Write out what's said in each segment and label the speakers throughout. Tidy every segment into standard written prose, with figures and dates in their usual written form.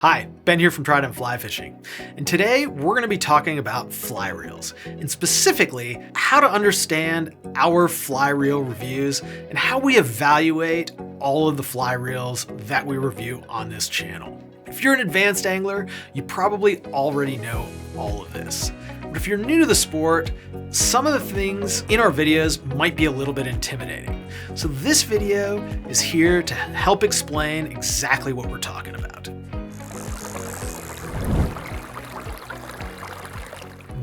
Speaker 1: Hi, Ben here from Trident Fly Fishing, and today we're going to be talking about fly reels, and specifically how to understand our fly reel reviews and how we evaluate all of the fly reels that we review on this channel. If you're an advanced angler, you probably already know all of this. But if you're new to the sport, some of the things in our videos might be a little bit intimidating. So this video is here to help explain exactly what we're talking about.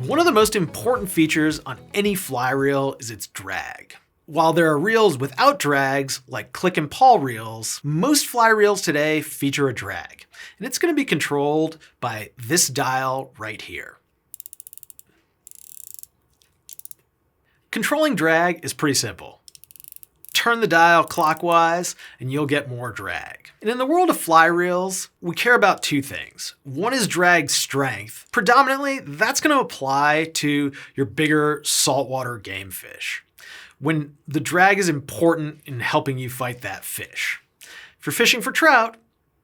Speaker 1: One of the most important features on any fly reel is its drag. While there are reels without drags, like click and pawl reels, most fly reels today feature a drag, and it's going to be controlled by this dial right here. Controlling drag is pretty simple. Turn the dial clockwise and you'll get more drag. And in the world of fly reels, we care about two things. One is drag strength. Predominantly, that's going to apply to your bigger saltwater game fish, when the drag is important in helping you fight that fish. If you're fishing for trout,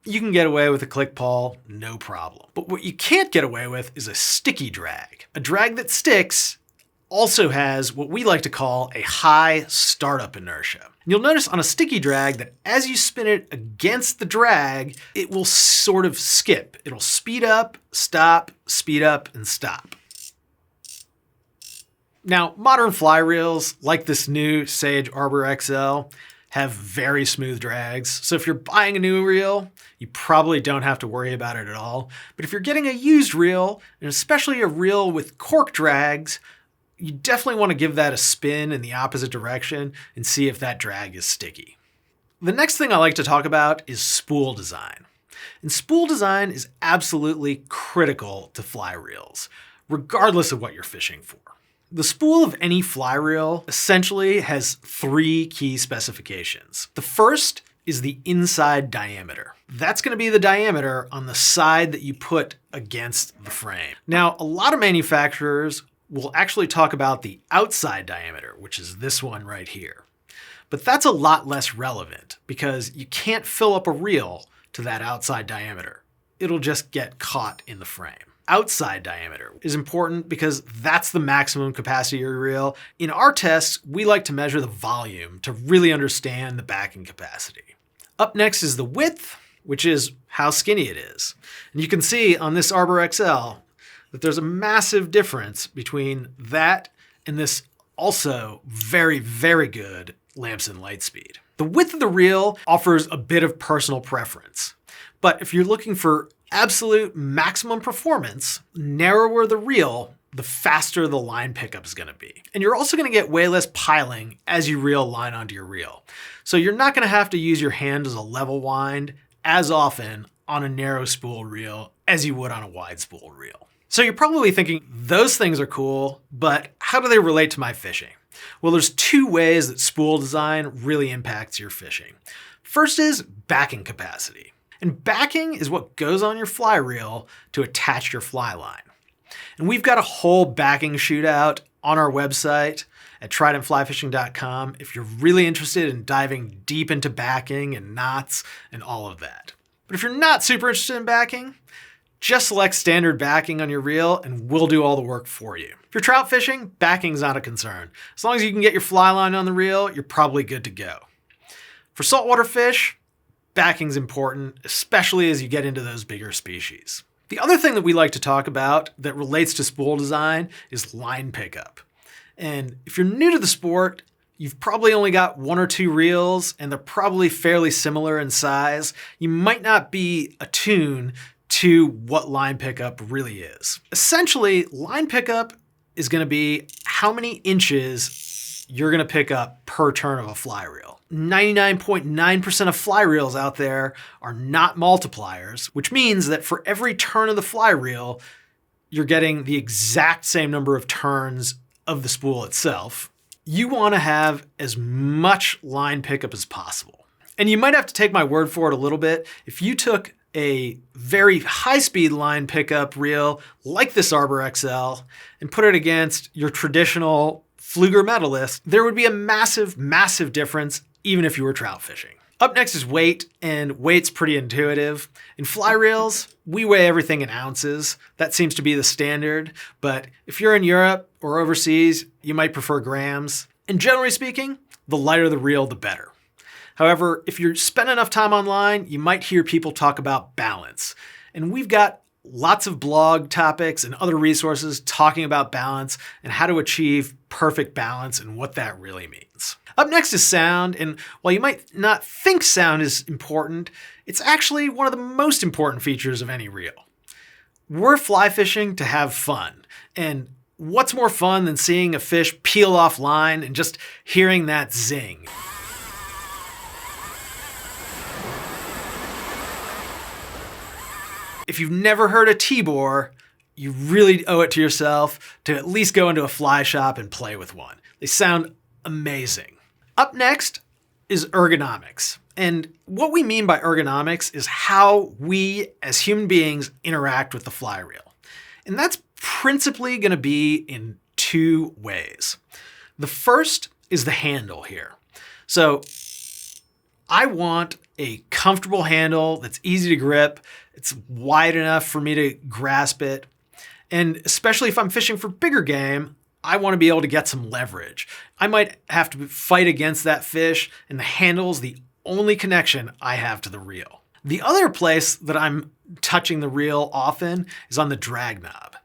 Speaker 1: you can get away with a click pawl, no problem. But what you can't get away with is a sticky drag. A drag that sticks also has what we like to call a high startup inertia. And you'll notice on a sticky drag that as you spin it against the drag, it will sort of skip. It'll speed up, stop, speed up, and stop. Now, modern fly reels, like this new Sage Arbor XL, have very smooth drags. So if you're buying a new reel, you probably don't have to worry about it at all. But if you're getting a used reel, and especially a reel with cork drags, you definitely want to give that a spin in the opposite direction and see if that drag is sticky. The next thing I like to talk about is spool design. And spool design is absolutely critical to fly reels, regardless of what you're fishing for. The spool of any fly reel essentially has three key specifications. The first is the inside diameter. That's going to be the diameter on the side that you put against the frame. Now, a lot of manufacturers will actually talk about the outside diameter, which is this one right here. But that's a lot less relevant because you can't fill up a reel to that outside diameter. It'll just get caught in the frame. Outside diameter is important because that's the maximum capacity of your reel. In our tests, we like to measure the volume to really understand the backing capacity. Up next is the width, which is how skinny it is. And you can see on this Arbor XL that there's a massive difference between that and this also very, very good Lamson Lightspeed. The width of the reel offers a bit of personal preference, but if you're looking for absolute maximum performance, narrower the reel, the faster the line pickup is going to be. And you're also going to get way less piling as you reel line onto your reel. So you're not going to have to use your hand as a level wind as often on a narrow spool reel as you would on a wide spool reel. So you're probably thinking, those things are cool, but how do they relate to my fishing? Well, there's two ways that spool design really impacts your fishing. First is backing capacity. And backing is what goes on your fly reel to attach your fly line. And we've got a whole backing shootout on our website at tridentflyfishing.com if you're really interested in diving deep into backing and knots and all of that. But if you're not super interested in backing, just select standard backing on your reel and we'll do all the work for you. If you're trout fishing, backing's not a concern. As long as you can get your fly line on the reel, you're probably good to go. For saltwater fish, backing's important, especially as you get into those bigger species. The other thing that we like to talk about that relates to spool design is line pickup. And if you're new to the sport, you've probably only got one or two reels and they're probably fairly similar in size. You might not be attuned to what line pickup really is. Essentially, line pickup is going to be how many inches you're going to pick up per turn of a fly reel. 99.9% of fly reels out there are not multipliers, which means that for every turn of the fly reel, you're getting the exact same number of turns of the spool itself. You want to have as much line pickup as possible. And you might have to take my word for it a little bit. If you took a very high-speed line pickup reel like this Arbor XL and put it against your traditional Fluger Medalist, there would be a massive, massive difference even if you were trout fishing. Up next is weight, and weight's pretty intuitive. In fly reels, we weigh everything in ounces. That seems to be the standard, but if you're in Europe or overseas, you might prefer grams. And generally speaking, the lighter the reel, the better. However, if you spend enough time online, you might hear people talk about balance. And we've got lots of blog topics and other resources talking about balance and how to achieve perfect balance and what that really means. Up next is sound, and while you might not think sound is important, it's actually one of the most important features of any reel. We're fly fishing to have fun, and what's more fun than seeing a fish peel off line and just hearing that zing? If you've never heard a T-bore, you really owe it to yourself to at least go into a fly shop and play with one. They sound amazing. Up next is ergonomics. And what we mean by ergonomics is how we as human beings interact with the fly reel. And that's principally going to be in two ways. The first is the handle here. So I want a comfortable handle that's easy to grip. It's wide enough for me to grasp it. And especially if I'm fishing for bigger game, I want to be able to get some leverage. I might have to fight against that fish, and the handle's the only connection I have to the reel. The other place that I'm touching the reel often is on the drag knob.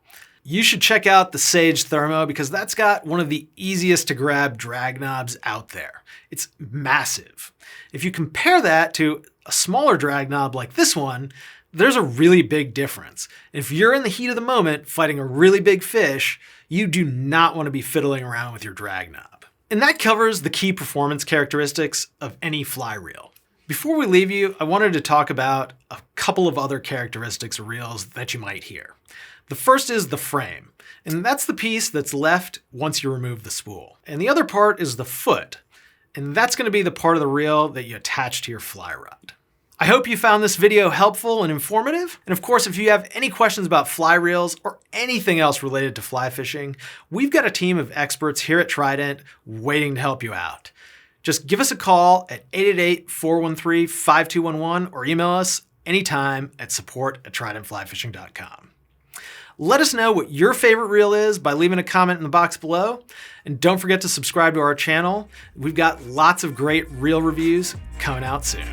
Speaker 1: You should check out the Sage Thermo because that's got one of the easiest to grab drag knobs out there. It's massive. If you compare that to a smaller drag knob like this one, there's a really big difference. If you're in the heat of the moment fighting a really big fish, you do not want to be fiddling around with your drag knob. And that covers the key performance characteristics of any fly reel. Before we leave you, I wanted to talk about a couple of other characteristics of reels that you might hear. The first is the frame, and that's the piece that's left once you remove the spool. And the other part is the foot, and that's going to be the part of the reel that you attach to your fly rod. I hope you found this video helpful and informative. And of course, if you have any questions about fly reels or anything else related to fly fishing, we've got a team of experts here at Trident waiting to help you out. Just give us a call at 888-413-5211 or email us anytime at support@tridentflyfishing.com. Let us know what your favorite reel is by leaving a comment in the box below. And don't forget to subscribe to our channel. We've got lots of great reel reviews coming out soon.